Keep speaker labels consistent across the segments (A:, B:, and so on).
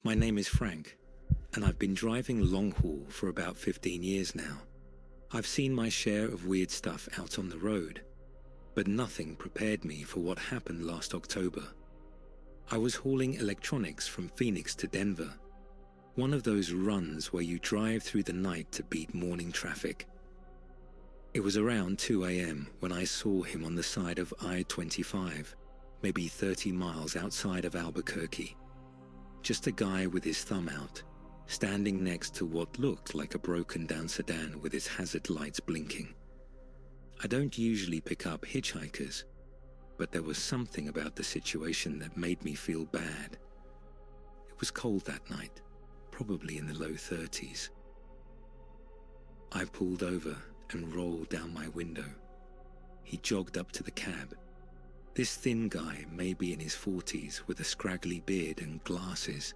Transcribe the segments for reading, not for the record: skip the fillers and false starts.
A: My name is Frank, and I've been driving long haul for about 15 years now. I've seen my share of weird stuff out on the road, but nothing prepared me for what happened last October. I was hauling electronics from Phoenix to Denver, one of those runs where you drive through the night to beat morning traffic. It was around 2 a.m. when I saw him on the side of I-25, maybe 30 miles outside of Albuquerque. Just a guy with his thumb out, standing next to what looked like a broken-down sedan with its hazard lights blinking. I don't usually pick up hitchhikers, but there was something about the situation that made me feel bad. It was cold that night, probably in the low 30s. I pulled over and rolled down my window. He jogged up to the cab. This thin guy, maybe in his 40s, with a scraggly beard and glasses.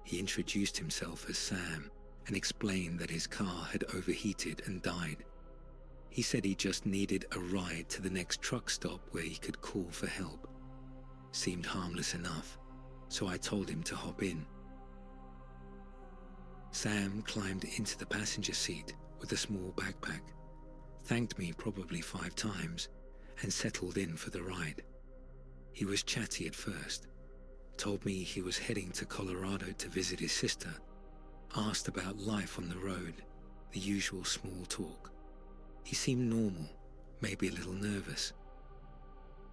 A: He introduced himself as Sam and explained that his car had overheated and died. He said he just needed a ride to the next truck stop where he could call for help. Seemed harmless enough, so I told him to hop in. Sam climbed into the passenger seat with a small backpack, thanked me probably 5 times, and settled in for the ride. He was chatty at first, told me he was heading to Colorado to visit his sister, asked about life on the road, the usual small talk. He seemed normal, maybe a little nervous.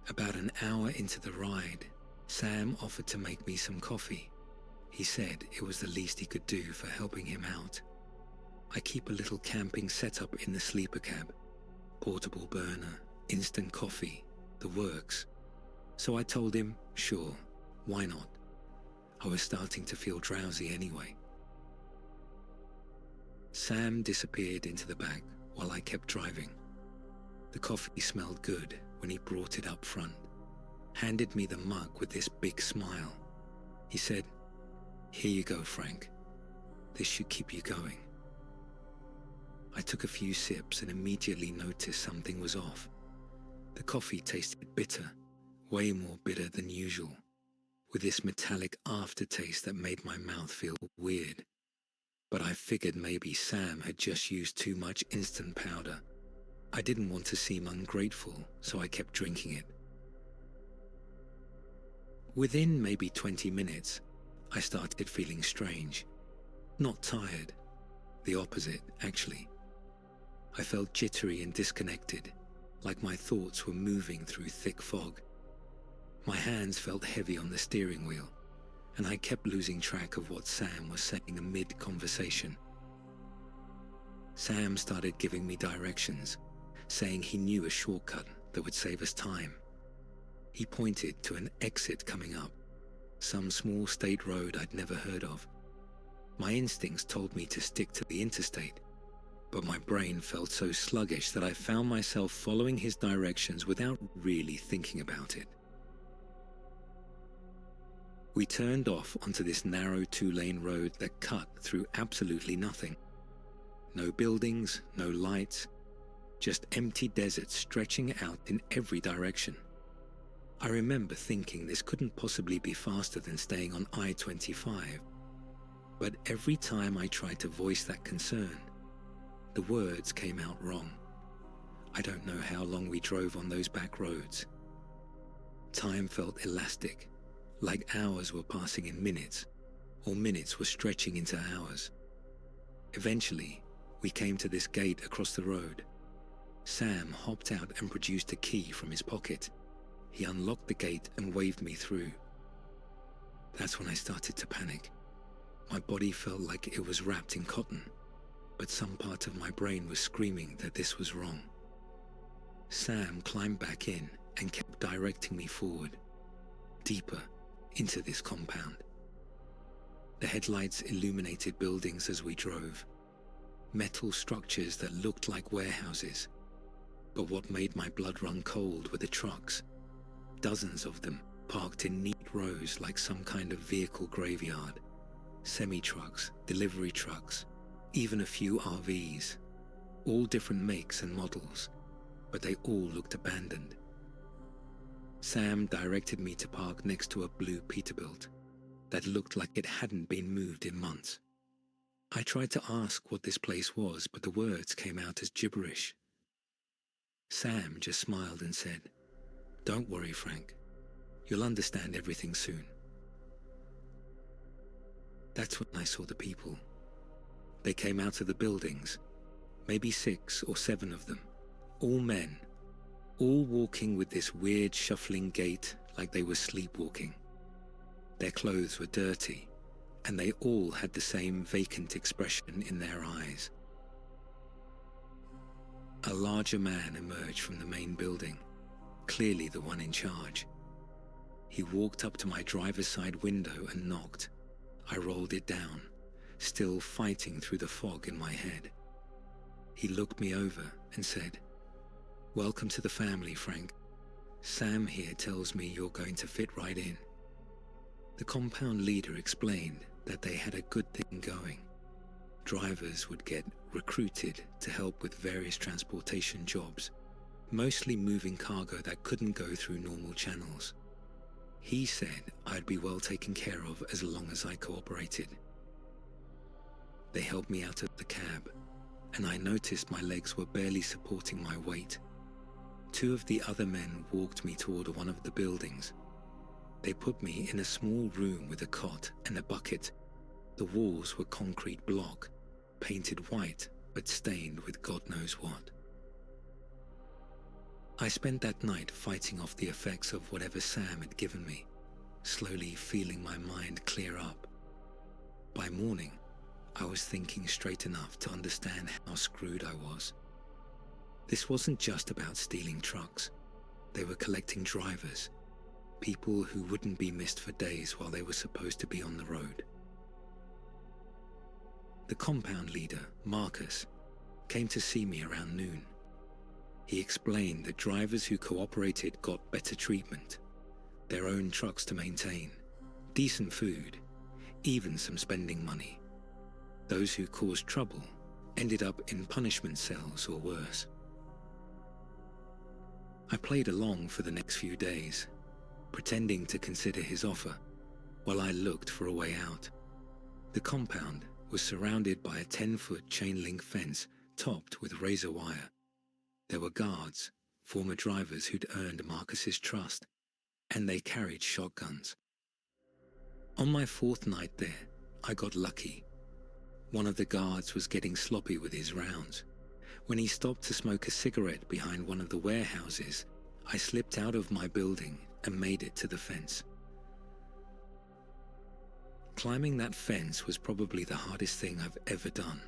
A: About an hour into the ride, Sam offered to make me some coffee. He said it was the least he could do for helping him out. I keep a little camping setup in the sleeper cab, portable burner, instant coffee, the works. So I told him, sure, why not? I was starting to feel drowsy anyway. Sam disappeared into the back while I kept driving. The coffee smelled good when he brought it up front, handed me the mug with this big smile. He said, "Here you go, Frank. This should keep you going." I took a few sips and immediately noticed something was off. The coffee tasted bitter, way more bitter than usual, with this metallic aftertaste that made my mouth feel weird. But I figured maybe Sam had just used too much instant powder. I didn't want to seem ungrateful, so I kept drinking it. Within maybe 20 minutes, I started feeling strange. Not tired. The opposite, actually. I felt jittery and disconnected, like my thoughts were moving through thick fog. My hands felt heavy on the steering wheel, and I kept losing track of what Sam was saying amid conversation. Sam started giving me directions, saying he knew a shortcut that would save us time. He pointed to an exit coming up, some small state road I'd never heard of. My instincts told me to stick to the interstate, but my brain felt so sluggish that I found myself following his directions without really thinking about it. We turned off onto this narrow 2-lane road that cut through absolutely nothing. No buildings, no lights, just empty desert stretching out in every direction. I remember thinking this couldn't possibly be faster than staying on I-25, but every time I tried to voice that concern, the words came out wrong. I don't know how long we drove on those back roads. Time felt elastic, like hours were passing in minutes, or minutes were stretching into hours. Eventually, we came to this gate across the road. Sam hopped out and produced a key from his pocket. He unlocked the gate and waved me through. That's when I started to panic. My body felt like it was wrapped in cotton, but some part of my brain was screaming that this was wrong. Sam climbed back in and kept directing me forward, deeper into this compound. The headlights illuminated buildings as we drove, metal structures that looked like warehouses. But what made my blood run cold were the trucks, dozens of them parked in neat rows like some kind of vehicle graveyard. Semi-trucks, delivery trucks, even a few RVs, all different makes and models, but they all looked abandoned. Sam directed me to park next to a blue Peterbilt. that looked like it hadn't been moved in months. I tried to ask what this place was, but the words came out as gibberish. Sam just smiled and said, "Don't worry, Frank. You'll understand everything soon." That's when I saw the people. They came out of the buildings, maybe 6 or 7 of them, all men, all walking with this weird shuffling gait like they were sleepwalking. Their clothes were dirty, and they all had the same vacant expression in their eyes. A larger man emerged from the main building, clearly the one in charge. He walked up to my driver's side window and knocked. I rolled it down, still fighting through the fog in my head. He looked me over and said, "Welcome to the family, Frank. Sam here tells me you're going to fit right in." The compound leader explained that they had a good thing going. Drivers would get recruited to help with various transportation jobs, mostly moving cargo that couldn't go through normal channels. He said I'd be well taken care of as long as I cooperated. They helped me out of the cab, and I noticed my legs were barely supporting my weight. 2 of the other men walked me toward one of the buildings. They put me in a small room with a cot and a bucket. The walls were concrete block, painted white but stained with God knows what. I spent that night fighting off the effects of whatever Sam had given me, slowly feeling my mind clear up. By morning, I was thinking straight enough to understand how screwed I was. This wasn't just about stealing trucks. They were collecting drivers, people who wouldn't be missed for days while they were supposed to be on the road. The compound leader, Marcus, came to see me around noon. He explained that drivers who cooperated got better treatment, their own trucks to maintain, decent food, even some spending money. Those who caused trouble ended up in punishment cells or worse. I played along for the next few days, pretending to consider his offer, while I looked for a way out. The compound was surrounded by a 10-foot chain-link fence topped with razor wire. There were guards, former drivers who'd earned Marcus's trust, and they carried shotguns. On my 4th night there, I got lucky. One of the guards was getting sloppy with his rounds. When he stopped to smoke a cigarette behind one of the warehouses, I slipped out of my building and made it to the fence. Climbing that fence was probably the hardest thing I've ever done.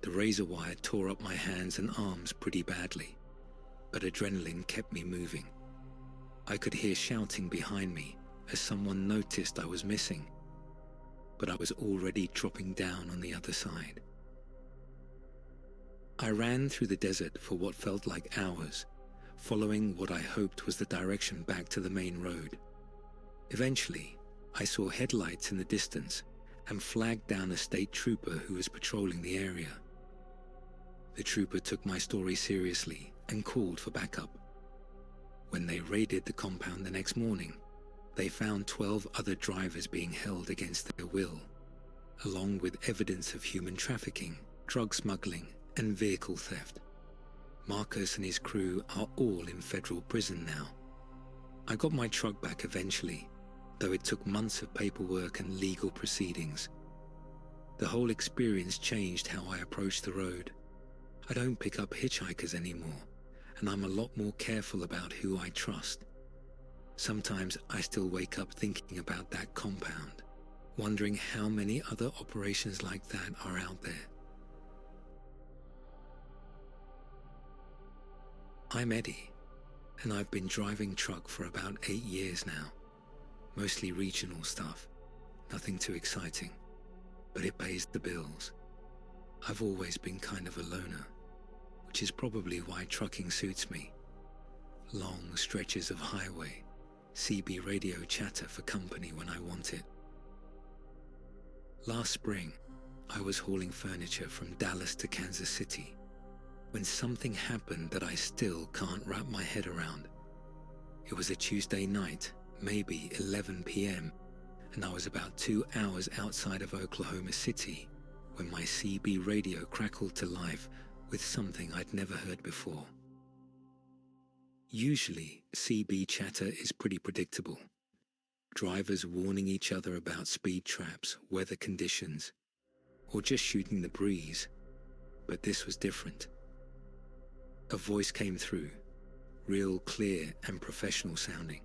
A: The razor wire tore up my hands and arms pretty badly, but adrenaline kept me moving. I could hear shouting behind me as someone noticed I was missing, but I was already dropping down on the other side. I ran through the desert for what felt like hours, following what I hoped was the direction back to the main road. Eventually, I saw headlights in the distance and flagged down a state trooper who was patrolling the area. The trooper took my story seriously and called for backup. When they raided the compound the next morning, they found 12 other drivers being held against their will, along with evidence of human trafficking, drug smuggling, and vehicle theft. Marcus and his crew are all in federal prison now. I got my truck back eventually, though it took months of paperwork and legal proceedings. The whole experience changed how I approach the road. I don't pick up hitchhikers anymore, and I'm a lot more careful about who I trust. Sometimes I still wake up thinking about that compound, wondering how many other operations like that are out there. I'm Eddie, and I've been driving truck for about 8 years now. Mostly regional stuff, nothing too exciting, but it pays the bills. I've always been kind of a loner, which is probably why trucking suits me. Long stretches of highway, CB radio chatter for company when I want it. Last spring, I was hauling furniture from Dallas to Kansas City when something happened that I still can't wrap my head around. It was a Tuesday night, maybe 11 p.m., and I was about 2 hours outside of Oklahoma City when my CB radio crackled to life with something I'd never heard before. Usually, CB chatter is pretty predictable. Drivers warning each other about speed traps, weather conditions, or just shooting the breeze. But this was different. A voice came through, real clear and professional sounding,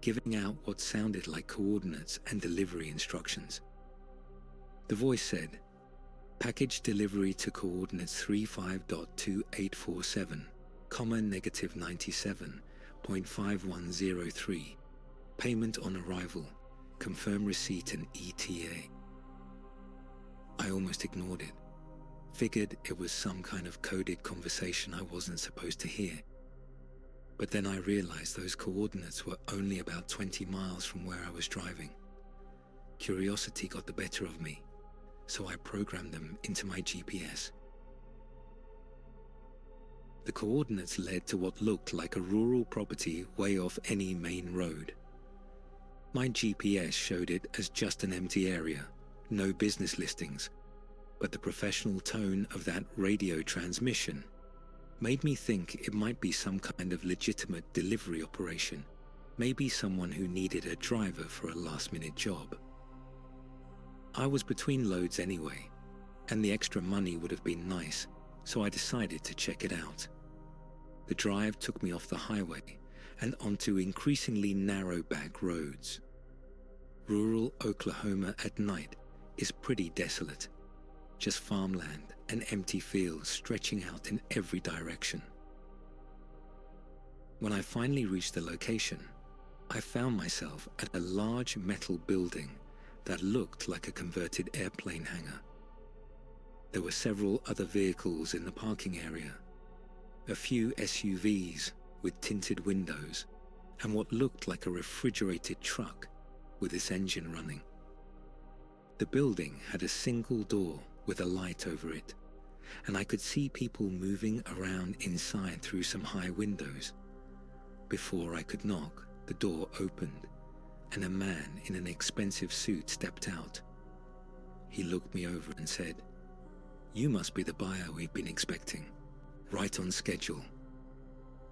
A: giving out what sounded like coordinates and delivery instructions. The voice said, "Package delivery to coordinates 35.2847, -97.5103. Payment on arrival. Confirm receipt and ETA." I almost ignored it. Figured it was some kind of coded conversation I wasn't supposed to hear. But then I realized those coordinates were only about 20 miles from where I was driving. Curiosity got the better of me, so I programmed them into my GPS. The coordinates led to what looked like a rural property way off any main road. My GPS showed it as just an empty area, no business listings, but the professional tone of that radio transmission made me think it might be some kind of legitimate delivery operation, maybe someone who needed a driver for a last-minute job. I was between loads anyway, and the extra money would have been nice, so I decided to check it out. The drive took me off the highway and onto increasingly narrow back roads. Rural Oklahoma at night is pretty desolate, just farmland and empty fields stretching out in every direction. When I finally reached the location, I found myself at a large metal building that looked like a converted airplane hangar. There were several other vehicles in the parking area, a few SUVs with tinted windows, and what looked like a refrigerated truck with its engine running. The building had a single door with a light over it, and I could see people moving around inside through some high windows. Before I could knock, the door opened, and a man in an expensive suit stepped out. He looked me over and said, "You must be the buyer we've been expecting, right on schedule."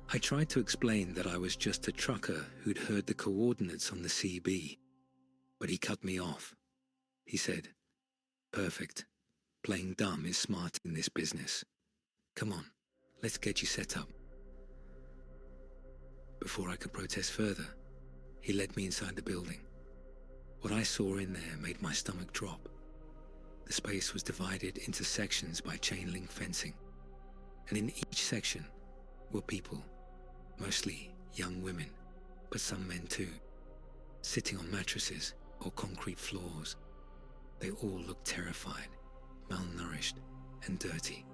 A: I tried to explain that I was just a trucker who'd heard the coordinates on the CB, but he cut me off. He said, "Perfect. Playing dumb is smart in this business. Come on, let's get you set up." Before I could protest further, he led me inside the building. What I saw in there made my stomach drop. The space was divided into sections by chain link fencing, and in each section were people, mostly young women, but some men too, sitting on mattresses or concrete floors. They all looked terrified, malnourished, and dirty.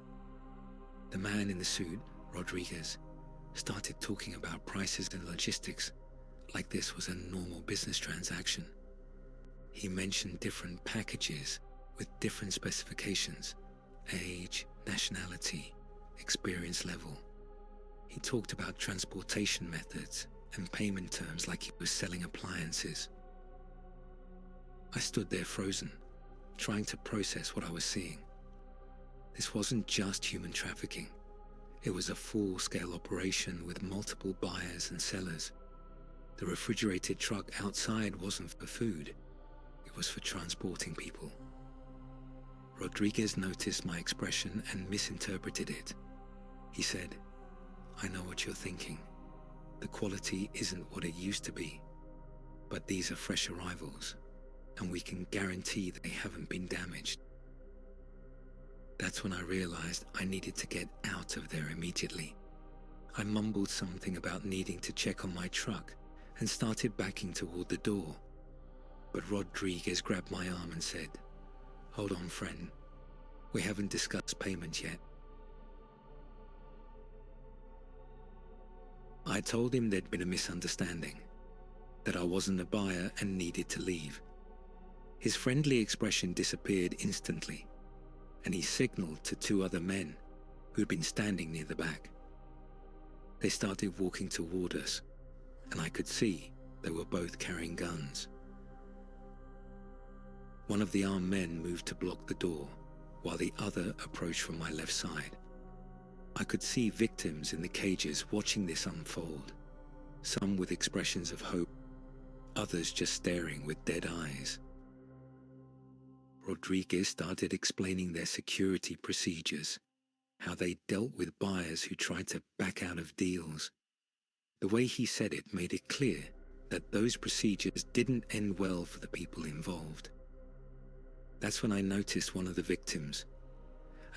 A: The man in the suit, Rodriguez, started talking about prices and logistics like this was a normal business transaction. He mentioned different packages with different specifications, age, nationality, experience level. He talked about transportation methods and payment terms like he was selling appliances. I stood there frozen, trying to process what I was seeing. This wasn't just human trafficking. It was a full-scale operation with multiple buyers and sellers. The refrigerated truck outside wasn't for food. It was for transporting people. Rodriguez noticed my expression and misinterpreted it. He said, "I know what you're thinking. The quality isn't what it used to be, but these are fresh arrivals, and we can guarantee they haven't been damaged." That's when I realized I needed to get out of there immediately. I mumbled something about needing to check on my truck and started backing toward the door. But Rodriguez grabbed my arm and said, "Hold on, friend. We haven't discussed payment yet." I told him there'd been a misunderstanding, that I wasn't a buyer and needed to leave. His friendly expression disappeared instantly, and he signaled to two other men who'd been standing near the back. They started walking toward us, and I could see they were both carrying guns. One of the armed men moved to block the door, while the other approached from my left side. I could see victims in the cages watching this unfold, some with expressions of hope, others just staring with dead eyes. Rodriguez started explaining their security procedures, how they dealt with buyers who tried to back out of deals. The way he said it made it clear that those procedures didn't end well for the people involved. That's when I noticed one of the victims,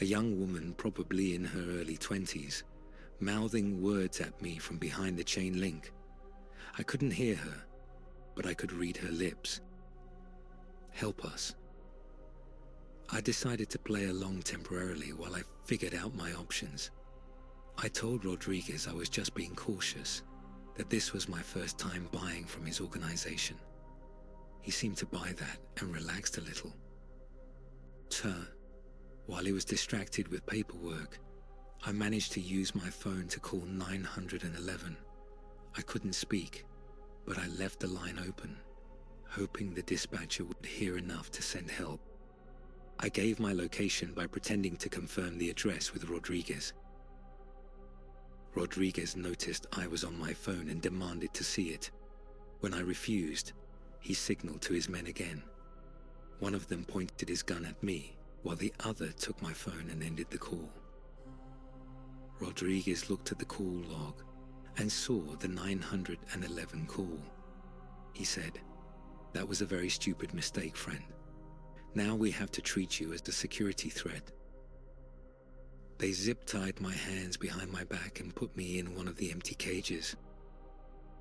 A: a young woman probably in her early 20s, mouthing words at me from behind the chain link. I couldn't hear her, but I could read her lips. Help us. I decided to play along temporarily while I figured out my options. I told Rodriguez I was just being cautious, that this was my first time buying from his organization. He seemed to buy that and relaxed a little. While he was distracted with paperwork, I managed to use my phone to call 911. I couldn't speak, but I left the line open, hoping the dispatcher would hear enough to send help. I gave my location by pretending to confirm the address with Rodriguez. Rodriguez noticed I was on my phone and demanded to see it. When I refused, he signaled to his men again. One of them pointed his gun at me, while the other took my phone and ended the call. Rodriguez looked at the call log and saw the 911 call. He said, "That was a very stupid mistake, friend. Now we have to treat you as a security threat." They zip-tied my hands behind my back and put me in one of the empty cages.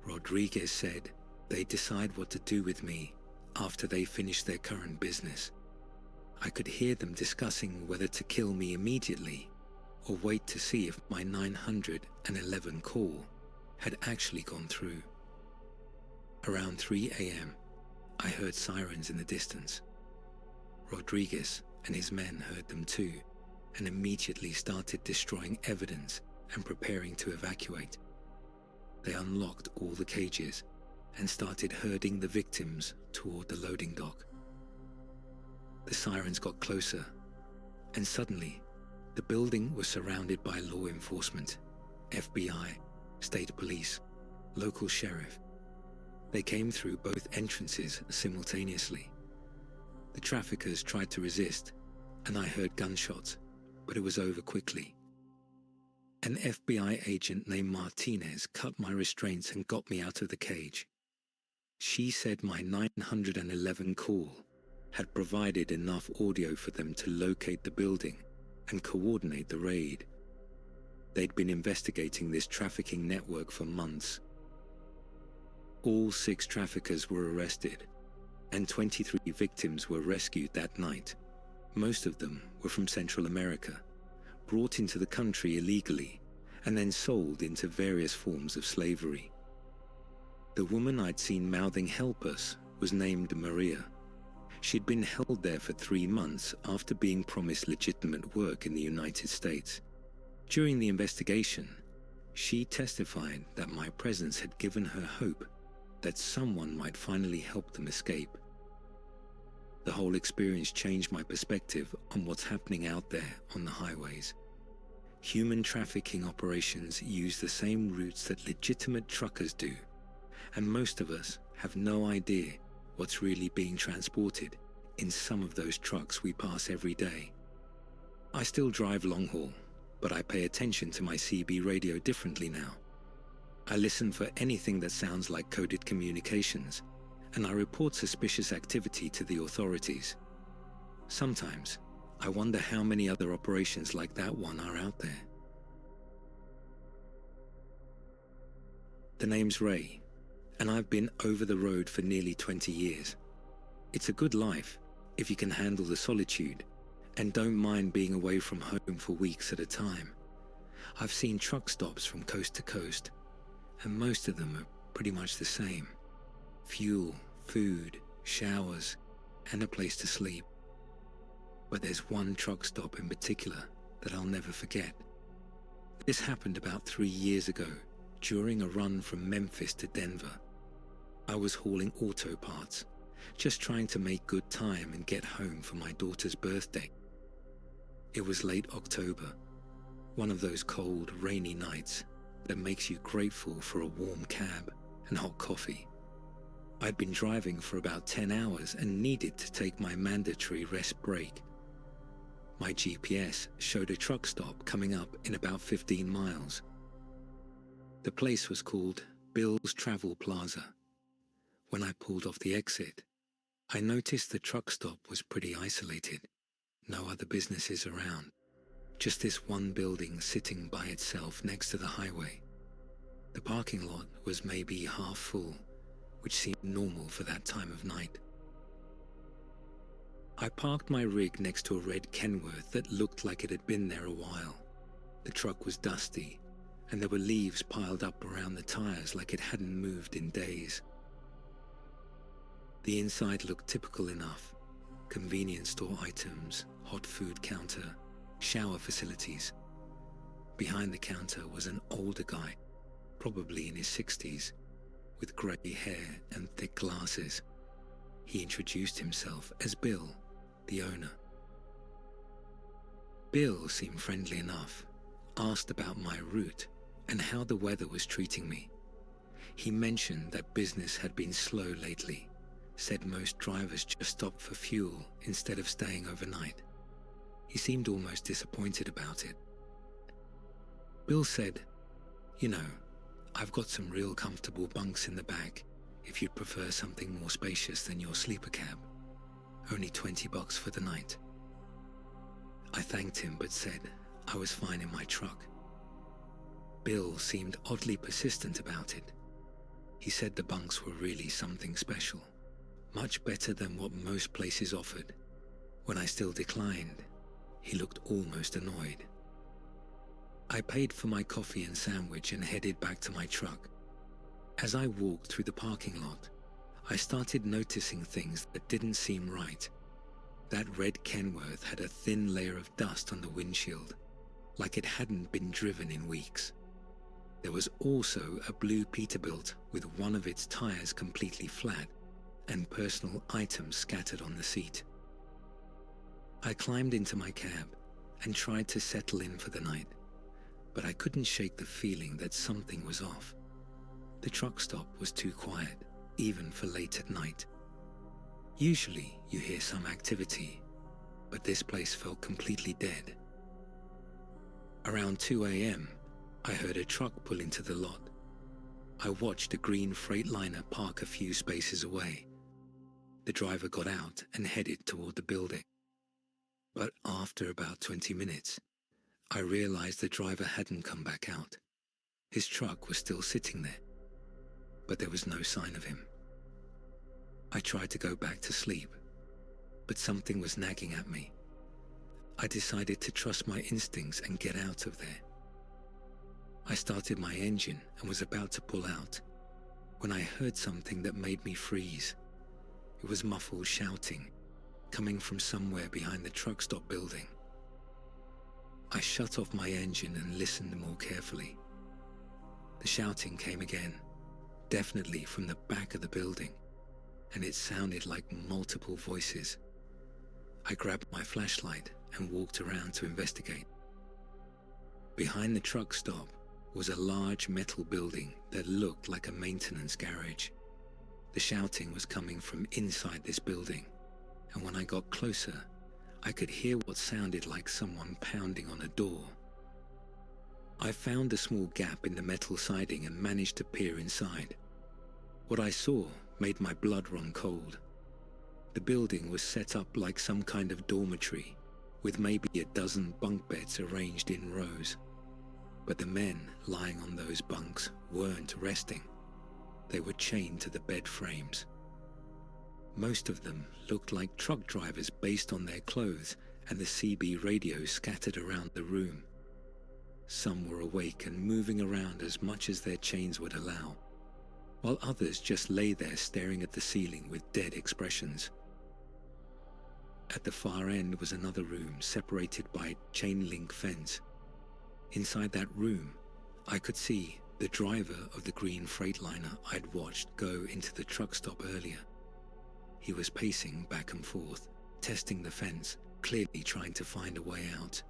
A: Rodriguez said they'd decide what to do with me after they finished their current business. I could hear them discussing whether to kill me immediately or wait to see if my 911 call had actually gone through. Around 3 a.m., I heard sirens in the distance. Rodriguez and his men heard them too, and immediately started destroying evidence and preparing to evacuate. They unlocked all the cages and started herding the victims toward the loading dock. The sirens got closer, and suddenly, the building was surrounded by law enforcement, FBI, state police, local sheriff. They came through both entrances simultaneously. The traffickers tried to resist, and I heard gunshots, but it was over quickly. An FBI agent named Martinez cut my restraints and got me out of the cage. She said my 911 call had provided enough audio for them to locate the building and coordinate the raid. They'd been investigating this trafficking network for months. All 6 traffickers were arrested, and 23 victims were rescued that night. Most of them were from Central America, brought into the country illegally, and then sold into various forms of slavery. The woman I'd seen mouthing "help us" was named Maria. She'd been held there for 3 months after being promised legitimate work in the United States. During the investigation, she testified that my presence had given her hope that someone might finally help them escape. The whole experience changed my perspective on what's happening out there on the highways. Human trafficking operations use the same routes that legitimate truckers do, and most of us have no idea what's really being transported in some of those trucks we pass every day. I still drive long haul, but I pay attention to my CB radio differently now. I listen for anything that sounds like coded communications, and I report suspicious activity to the authorities. Sometimes, I wonder how many other operations like that one are out there. The name's Ray, and I've been over the road for nearly 20 years. It's a good life if you can handle the solitude and don't mind being away from home for weeks at a time. I've seen truck stops from coast to coast, and most of them are pretty much the same. Fuel, food, showers, and a place to sleep. But there's one truck stop in particular that I'll never forget. This happened about 3 years ago during a run from Memphis to Denver. I was hauling auto parts, just trying to make good time and get home for my daughter's birthday. It was late October, one of those cold, rainy nights that makes you grateful for a warm cab and hot coffee. I'd been driving for about 10 hours and needed to take my mandatory rest break. My GPS showed a truck stop coming up in about 15 miles. The place was called Bill's Travel Plaza. When I pulled off the exit, I noticed the truck stop was pretty isolated. No other businesses around. Just this one building sitting by itself next to the highway. The parking lot was maybe half full, which seemed normal for that time of night. I parked my rig next to a red Kenworth that looked like it had been there a while. The truck was dusty, and there were leaves piled up around the tires like it hadn't moved in days. The inside looked typical enough. Convenience store items, hot food counter, shower facilities. Behind the counter was an older guy, probably in his 60s, with grey hair and thick glasses. He introduced himself as Bill, the owner. Bill seemed friendly enough, asked about my route and how the weather was treating me. He mentioned that business had been slow lately, said most drivers just stopped for fuel instead of staying overnight. He seemed almost disappointed about it. Bill said, "You know, I've got some real comfortable bunks in the back if you'd prefer something more spacious than your sleeper cab. Only $20 for the night." I thanked him but said I was fine in my truck. Bill seemed oddly persistent about it. He said the bunks were really something special, much better than what most places offered. When I still declined, he looked almost annoyed. I paid for my coffee and sandwich and headed back to my truck. As I walked through the parking lot, I started noticing things that didn't seem right. That red Kenworth had a thin layer of dust on the windshield, like it hadn't been driven in weeks. There was also a blue Peterbilt with one of its tires completely flat and personal items scattered on the seat. I climbed into my cab and tried to settle in for the night, but I couldn't shake the feeling that something was off. The truck stop was too quiet, even for late at night. Usually you hear some activity, but this place felt completely dead. Around 2 a.m., I heard a truck pull into the lot. I watched a green Freightliner park a few spaces away. The driver got out and headed toward the building. But after about 20 minutes, I realized the driver hadn't come back out. His truck was still sitting there, but there was no sign of him. I tried to go back to sleep, but something was nagging at me. I decided to trust my instincts and get out of there. I started my engine and was about to pull out when I heard something that made me freeze. It was muffled shouting, coming from somewhere behind the truck stop building. I shut off my engine and listened more carefully. The shouting came again, definitely from the back of the building, and it sounded like multiple voices. I grabbed my flashlight and walked around to investigate. Behind the truck stop was a large metal building that looked like a maintenance garage. The shouting was coming from inside this building, and when I got closer, I could hear what sounded like someone pounding on a door. I found a small gap in the metal siding and managed to peer inside. What I saw made my blood run cold. The building was set up like some kind of dormitory, with maybe a dozen bunk beds arranged in rows. But the men lying on those bunks weren't resting. They were chained to the bed frames. Most of them looked like truck drivers based on their clothes and the CB radios scattered around the room. Some were awake and moving around as much as their chains would allow, while others just lay there staring at the ceiling with dead expressions. At the far end was another room separated by a chain-link fence. Inside that room, I could see the driver of the green Freightliner I'd watched go into the truck stop earlier. He was pacing back and forth, testing the fence, clearly trying to find a way out.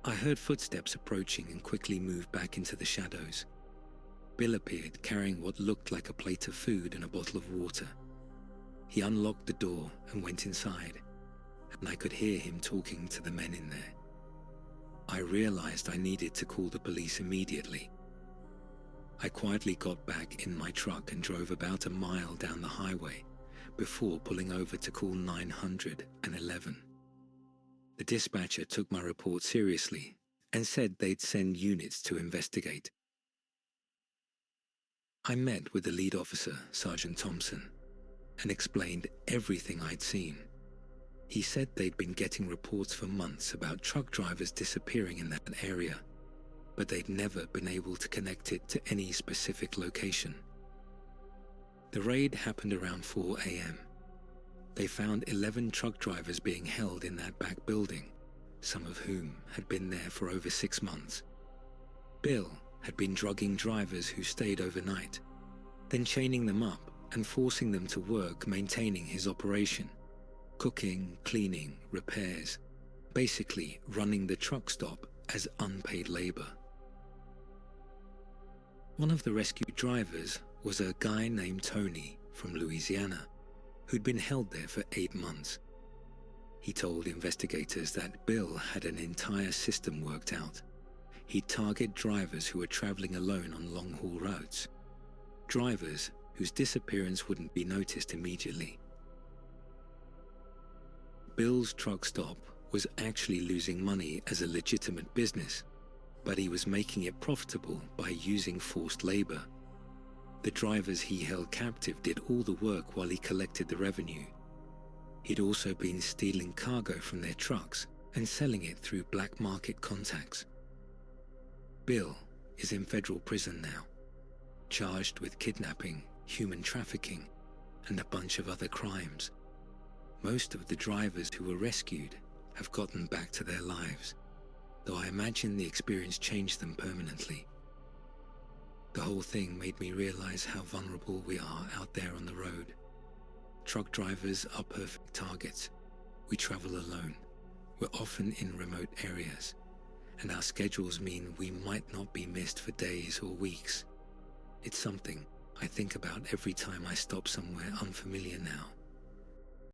A: I heard footsteps approaching and quickly moved back into the shadows. Bill appeared carrying what looked like a plate of food and a bottle of water. He unlocked the door and went inside, and I could hear him talking to the men in there. I realized I needed to call the police immediately. I quietly got back in my truck and drove about a mile down the highway before pulling over to call 911. The dispatcher took my report seriously and said they'd send units to investigate. I met with the lead officer, Sergeant Thompson, and explained everything I'd seen. He said they'd been getting reports for months about truck drivers disappearing in that area, but they'd never been able to connect it to any specific location. The raid happened around 4 a.m. They found 11 truck drivers being held in that back building, some of whom had been there for over 6 months. Bill had been drugging drivers who stayed overnight, then chaining them up and forcing them to work maintaining his operation, cooking, cleaning, repairs, basically running the truck stop as unpaid labor. One of the rescued drivers was a guy named Tony from Louisiana, who'd been held there for 8 months. He told investigators that Bill had an entire system worked out. He'd target drivers who were traveling alone on long-haul routes, drivers whose disappearance wouldn't be noticed immediately. Bill's truck stop was actually losing money as a legitimate business, but he was making it profitable by using forced labor. The drivers he held captive did all the work while he collected the revenue. He'd also been stealing cargo from their trucks and selling it through black market contacts. Bill is in federal prison now, charged with kidnapping, human trafficking, and a bunch of other crimes. Most of the drivers who were rescued have gotten back to their lives, though I imagine the experience changed them permanently. The whole thing made me realize how vulnerable we are out there on the road. Truck drivers are perfect targets. We travel alone. We're often in remote areas, and our schedules mean we might not be missed for days or weeks. It's something I think about every time I stop somewhere unfamiliar now.